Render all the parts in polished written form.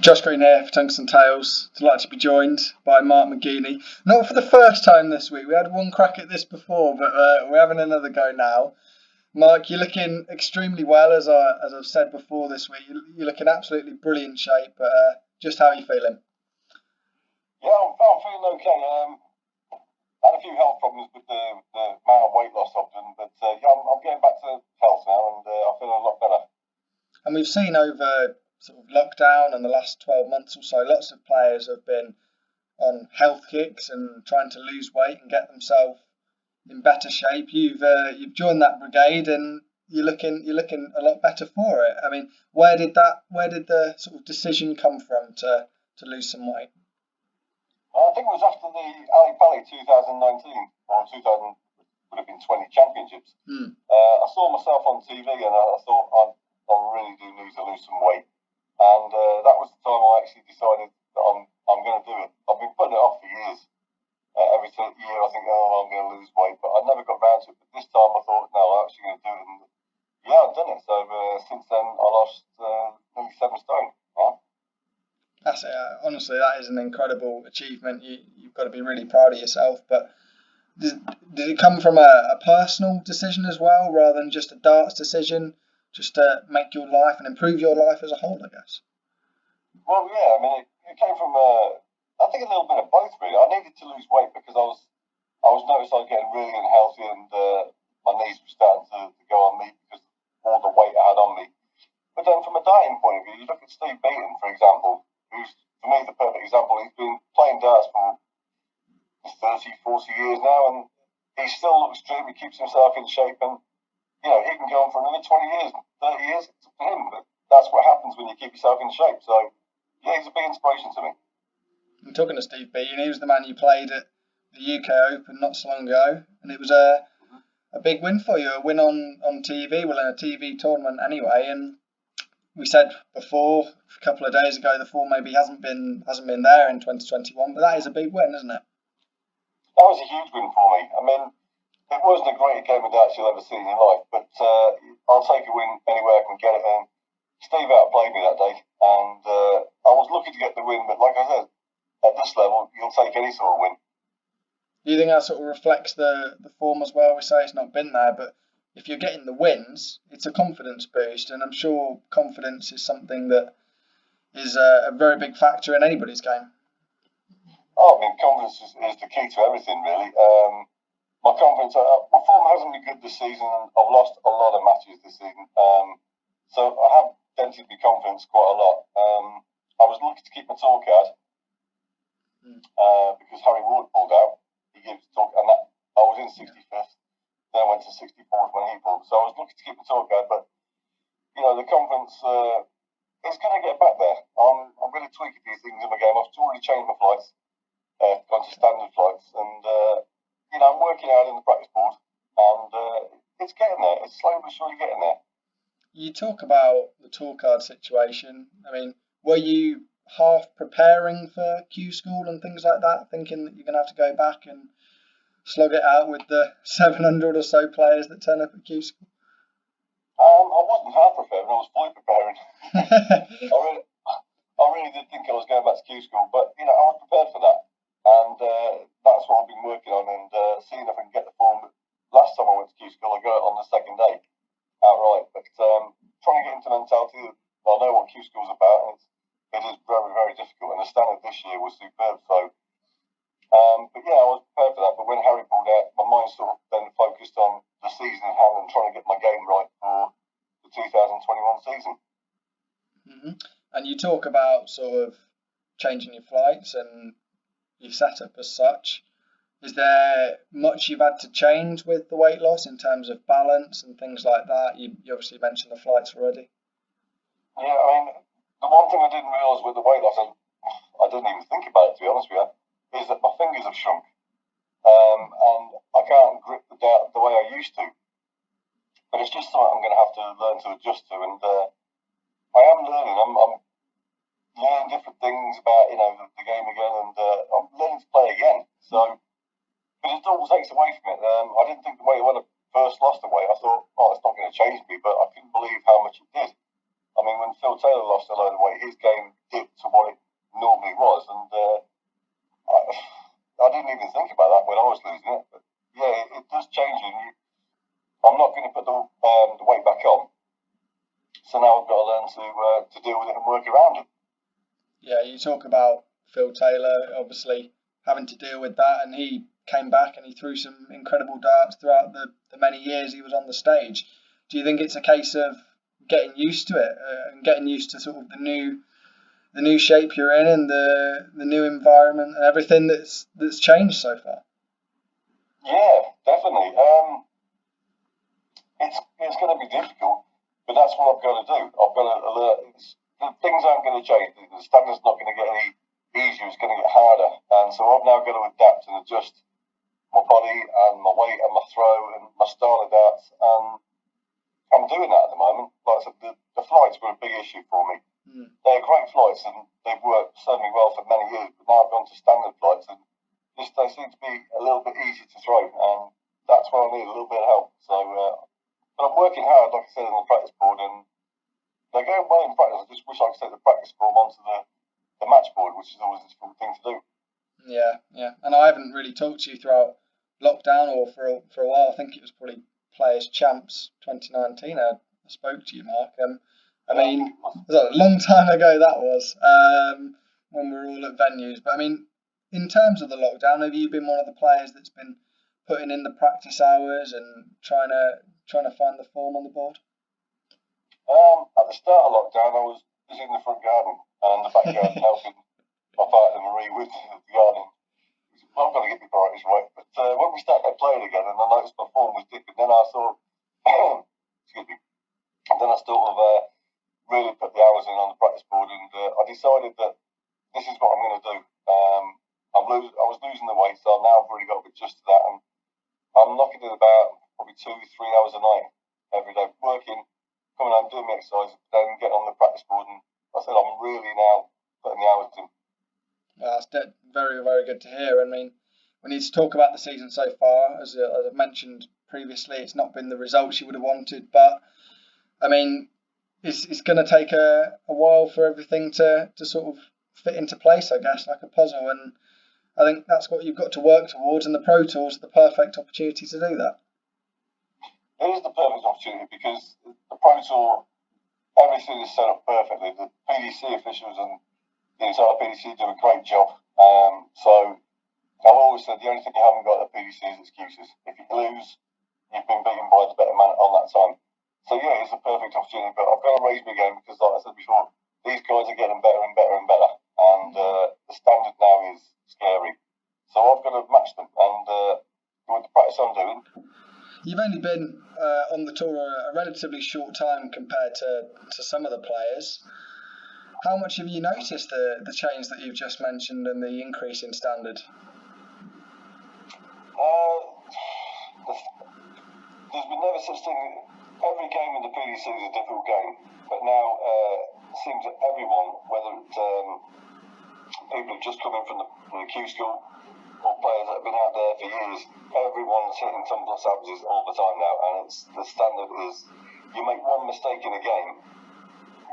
Josh Green here for Tungsten Tales. Delighted to be joined by Mark McGeeney. Not for the first time this week. We had one crack at this before, but we're having another go now. Mark, you're looking extremely well, as I've said before this week. You're looking absolutely brilliant shape. Just how are you feeling? Yeah, I'm feeling okay. I had a few health problems with the amount of weight loss I've done, but I'm getting back to health now, and I feel a lot better. And we've seen over sort of lockdown and the last 12 months or so, lots of players have been on health kicks and trying to lose weight and get themselves in better shape. You've joined that brigade and you're looking a lot better for it. I mean, where did the sort of decision come from to lose some weight? I think it was after the Ali Pali 2019 or 2000 would have been 20 championships. I saw myself on TV and I thought I really do need to lose some weight. And that was the time I actually decided that I'm going to do it. I've been putting it off for years. Every year I think, I'm going to lose weight, but I never got round to it. But this time I thought, no, I'm actually going to do it. And yeah, I've done it. So since then I lost nearly 7 stone. Yeah. That's it. Honestly, that is an incredible achievement. You've got to be really proud of yourself. But did it come from a personal decision as well, rather than just a darts decision? Just to make your life and improve your life as a whole, I guess. Well, yeah, I mean, it came from, I think a little bit of both, really. I needed to lose weight because I was noticed I was getting really unhealthy and my knees were starting to go on me because of all the weight I had on me. But then from a dieting point of view, you look at Steve Beaton, for example, who's, for me, the perfect example. He's been playing darts for 30, 40 years now, and he still looks trim, he keeps himself in shape, and he can go on for another 20 years, 30 years, it's up to him. But that's what happens when you keep yourself in shape. So, yeah, he's a big inspiration to me. I'm talking to Steve Beaton. He was the man you played at the UK Open not so long ago, and it was a big win for you, a win on TV, well, in a TV tournament anyway. And we said before, a couple of days ago, the form maybe hasn't been there in 2021, but that is a big win, isn't it? That was a huge win for me. I mean, it wasn't a great game of darts you'll ever see in your life, but I'll take a win anywhere I can get it. And Steve outplayed me that day, and I was lucky to get the win. But like I said, at this level, you'll take any sort of win. Do you think that sort of reflects the form as well? We say it's not been there, but if you're getting the wins, it's a confidence boost, and I'm sure confidence is something that is a very big factor in anybody's game. Oh, I mean, confidence is the key to everything, really. My confidence, my form hasn't been good this season. I've lost a lot of matches this season. So I have dented my confidence quite a lot. I was lucky to keep my tour card because Harry Ward pulled out. He gave the tour, and I was in 65th. Then I went to 64th when he pulled. So I was lucky to keep my tour card. But the confidence is going to get back there. I'm going to tweak a few things in my game. I've already changed my flights, gone to standard flights, and I'm working out in the practice board, and it's getting there. It's slowly but surely getting there. You talk about the tour card situation. I mean, were you half preparing for Q School and things like that, thinking that you're going to have to go back and slog it out with the 700 or so players that turn up at Q School? I wasn't half preparing. I was fully preparing. I really did think I was going back to Q School, but I was prepared for that. And that's what I've been working on, and seeing if I can get the form. Last time I went to Q School, I got it on the second day outright. But trying to get into mentality, I know what Q School's about, and it is very, very difficult. And the standard this year was superb. So, but yeah, I was prepared for that. But when Harry pulled out, my mind sort of then focused on the season in hand and trying to get my game right for the 2021 season. Mm-hmm. And you talk about sort of changing your flights and your setup as such. Is there much you've had to change with the weight loss in terms of balance and things like that? You obviously mentioned the flights already. Yeah, I mean, the one thing I didn't realise with the weight loss, and I didn't even think about it, to be honest with you, is that my fingers have shrunk. And I can't grip the dart the way I used to. But it's just something I'm going to have to learn to adjust to. And I am learning. I'm learning different things about the game again, and I'm learning to play again. So, but it all takes away from it. I didn't think the way when I first lost the weight, I thought, it's not going to change me, but I couldn't believe how much it did. I mean, when Phil Taylor lost a load of weight, his game dipped to what it normally was, and I didn't even think about that when I was losing it. But yeah, it does change, and I'm not going to put the weight back on. So now I've got to learn to deal with it and work around it. Yeah, you talk about Phil Taylor obviously having to deal with that, and he came back and he threw some incredible darts throughout the many years he was on the stage. Do you think it's a case of getting used to it and getting used to sort of the new shape you're in and the new environment and everything that's changed so far? Yeah, definitely. It's going to be difficult, but that's what I've got to do. I've got to alert. Things aren't going to change. The standard's not going to get any easier. It's going to get harder, and so I've now got to adapt and adjust my body and my weight and my throw and my style of darts. And I'm doing that at the moment. Like I said, the flights were a big issue for me. They're great flights and they've served me well for many years, but now I've gone to standard flights and they seem to be a little bit easier to throw, and that's where I need a little bit of help. So, but I'm working hard, like I said, on the practice board, and they're going well in practice. I just wish I could take the practice form onto the match board, which is always a difficult thing to do. Yeah. And I haven't really talked to you throughout lockdown or for a while. I think it was probably Players Champs 2019. I spoke to you, Mark. I mean, it was a long time ago that was, when we were all at venues. But I mean, in terms of the lockdown, have you been one of the players that's been putting in the practice hours and trying to find the form on the board? At the start of lockdown, I was busy in the front garden and the back garden helping my partner Marie with the garden. I've got to get my priorities right. But when we started playing again and I noticed my form was dipping, then I sort of, excuse me, then I sort of really put the hours in on the practice board, and I decided that this is what I'm going to do. I was losing the weight, so now I've really got to adjust to that, and I'm knocking it about probably 2-3 hours a night every day, working, coming home, doing my exercise, then getting on the practice board, and I said I'm really now putting the hours in. That's very, very good to hear. I mean, we need to talk about the season so far. As I mentioned previously, it's not been the results you would have wanted, but I mean, it's going to take a while for everything to sort of fit into place, I guess, like a puzzle. And I think that's what you've got to work towards, and the Pro Tour's the perfect opportunity to do that. It is the perfect opportunity because the Pro Tour, everything is set up perfectly. The PDC officials and the entire PDC do a great job. So I've always said the only thing you haven't got at the PDC is excuses. If you lose, you've been beaten by the better man on that time. So yeah, it's a perfect opportunity, but I've got to raise my game because, like I said before, these guys are getting better and better and better, and the standard now is scary. So I've got to match them, and with the practice I'm doing. You've only been on the tour a relatively short time compared to some of the players. How much have you noticed the change that you've just mentioned and the increase in standard? There's been never such thing. Every game in the PDC is a difficult game, but now it seems that everyone, whether it's people who've just come in from the Q school or players that have been out there for years, everyone's hitting some plus averages all the time now, and the standard is you make one mistake in a game,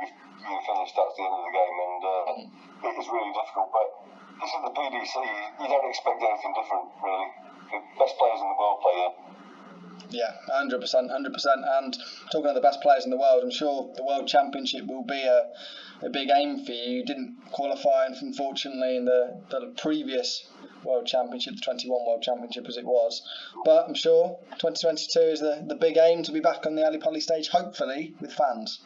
you finish, that's the end of the game, and it is really difficult. But this is the PDC, you don't expect anything different, really. The best players in the world play here. Yeah, 100%. And talking of the best players in the world, I'm sure the World Championship will be a big aim for you. You didn't qualify, unfortunately, in the previous World Championship, the 21 World Championship as it was. But I'm sure 2022 is the big aim, to be back on the Ali Pali stage, hopefully, with fans.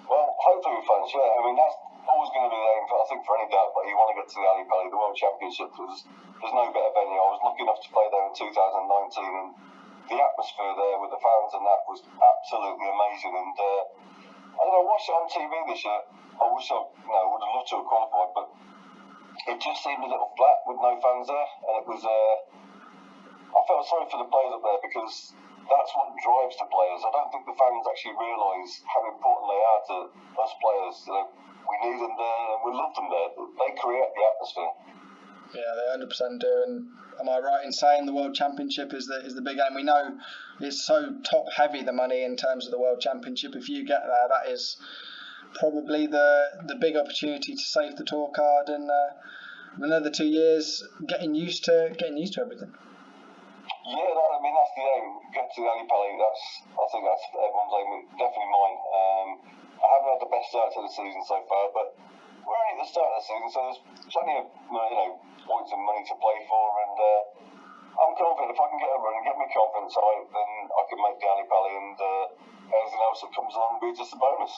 Well, hopefully with fans, yeah. I mean, that's always going to be the aim, I think, for any dart, but you want to get to the Ali Pali, the World Championship, because there's no better venue. I was lucky enough to play there in 2019, and the atmosphere there with the fans and that was absolutely amazing. And I don't know, I watched it on TV this year. I wish I would have loved to have qualified, but it just seemed a little flat with no fans there. And it was, I felt sorry for the players up there because that's what drives the players. I don't think the fans actually realise how important they are to us players. We need them there and we love them there. They create the atmosphere. Yeah, they 100% do. And am I right in saying the World Championship is the big aim? We know it's so top heavy, the money in terms of the World Championship. If you get there, that is probably the big opportunity to save the tour card, and another 2 years getting used to everything. Yeah, I mean that's the aim. Get to the Ali Pally. I think that's everyone's aim. Definitely mine. I haven't had the best start to the season so far, but we're only at the start of the season, so there's plenty of points and money to play for, and I'm confident if I can get a run and get me confidence out, then I can make the Ali Pally, and anything else that comes along will be just a bonus.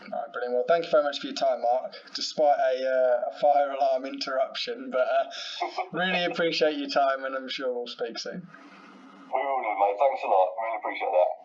All right, brilliant. Well, thank you very much for your time, Mark, despite a fire alarm interruption. But really appreciate your time, and I'm sure we'll speak soon. We will do, mate. Thanks a lot. Really appreciate that.